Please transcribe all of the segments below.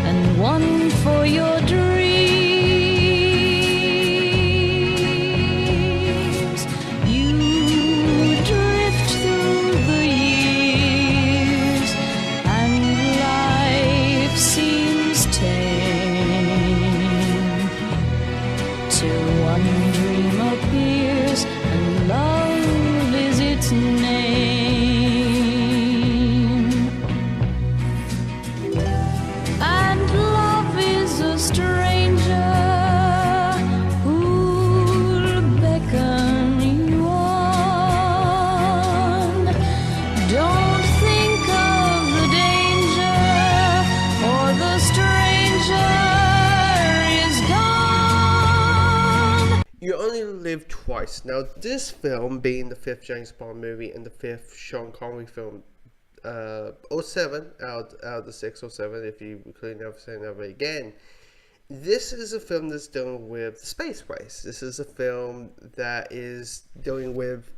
and one for your dreams. You drift through the years, and life seems tame, till one dream appears and love is its name. And love is a stranger who'll beckon you on. Don't think of the danger, for the stranger is gone. You Only Live Twice. Now, this film, being the fifth James Bond movie and the fifth Sean Connery film, or 7 out of the 6 or 7, if you include Never Say Never Again. This is a film that's dealing with the space race. This is a film that is dealing with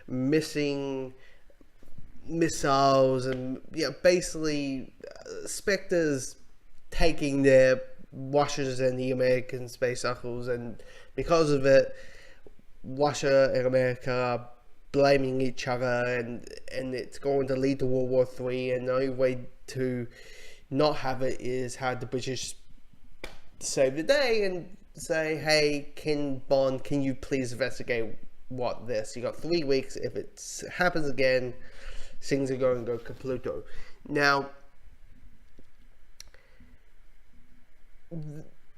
missing missiles and basically Spectres taking their Russians and the American space shuttles, and because of it, Russia and America are blaming each other, and it's going to lead to World War III, and the only way to not have it is have the British save the day and say, hey, Bond, can you please investigate what this? You got 3 weeks. If it happens again, things are going to go kapluto. Now,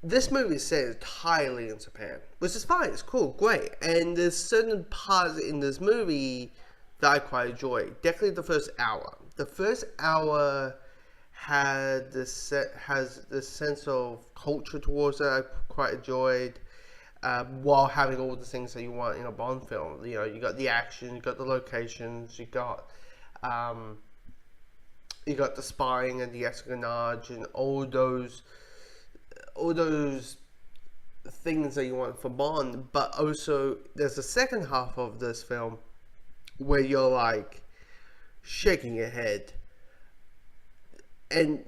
this movie is set entirely in Japan, which is fine. It's cool, great, and there's certain parts in this movie that I quite enjoy. Definitely the first hour. The first hour has this sense of culture towards it I quite enjoyed, while having all the things that you want in a Bond film. You know, you got the action, you got the locations, you got the spying and the espionage and all those things that you want from Bond. But also there's the second half of this film where you're like shaking your head, and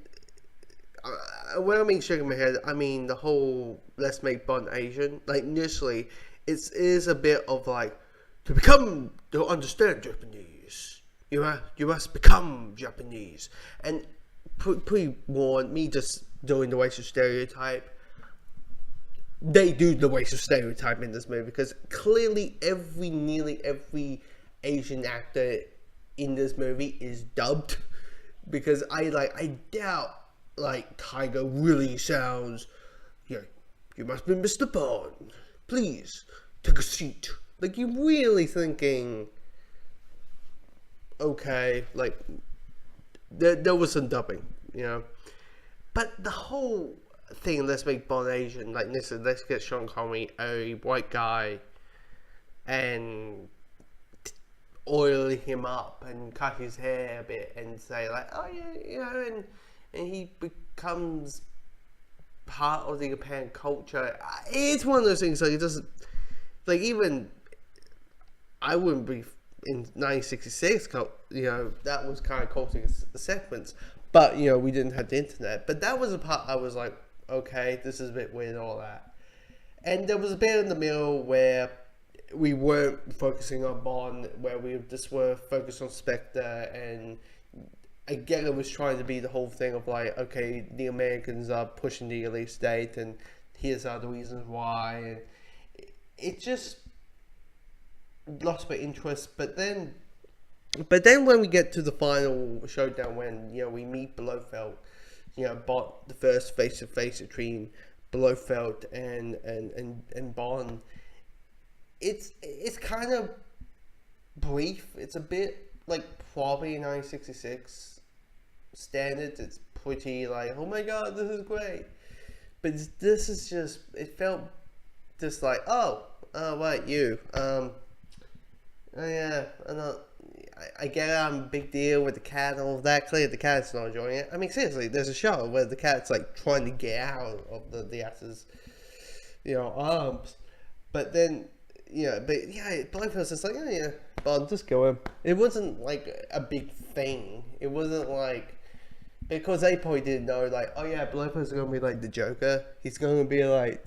when I mean shaking my head, I mean the whole let's make Bond Asian. Like, initially it is a bit of like, to understand Japanese, you must become Japanese. And pre-warned, me just doing the racial stereotype, they do the racial stereotype in this movie, because clearly nearly every Asian actor in this movie is dubbed, because I doubt like Tiger really sounds, you must be Mr. Bond, please take a seat. Like, you're really thinking, okay, like there was some dubbing, but the whole thing, let's make Bond Asian, like, listen, let's get Sean Connery, a white guy, and oil him up and cut his hair a bit and say like, oh yeah, and he becomes part of the Japan culture. It's one of those things, like, it doesn't, like, even I wouldn't be in 1966, that was kind of cultural segments, but we didn't have the internet. But that was the part I was like, okay, this is a bit weird and all that. And there was a bit in the middle where we weren't focusing on Bond, where we just were focused on Spectre, and again it was trying to be the whole thing of like, okay, the Americans are pushing the release date, and here's are the reasons why, and it just lost my interest. But then when we get to the final showdown, when we meet Blofeld, bought the first face-to-face between Blofeld and Bond, it's kind of brief. It's a bit like probably 1966 standards. It's pretty like, oh my god, this is great. But this is just, it felt just like, oh right, you, oh yeah, I get it, I'm a big deal with the cat and all of that. Clearly the cat's not enjoying it. I mean, seriously, there's a shot where the cat's like trying to get out of the actor's arms, but then Blofeld's just like, oh yeah, Bond, just go in. It wasn't like a big thing. It wasn't like, because they probably didn't know, like, oh yeah, Blofeld is going to be like the Joker. He's going to be like,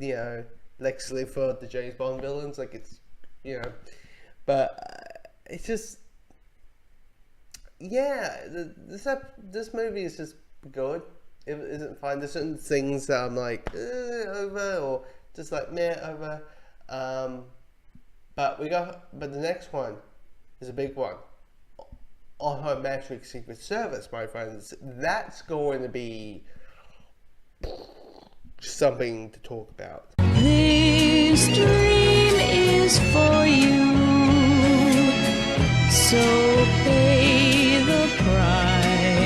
Lex Luthor, the James Bond villains. Like, it's, but it's just, yeah, this movie is just good. It isn't fine. There's certain things that I'm like, over, or just like, meh, over. But the next one is a big one. On Her Majesty's Secret Service, my friends. That's going to be something to talk about. This dream is for you, so pay the price.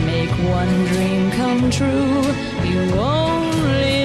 Make one dream come true. You only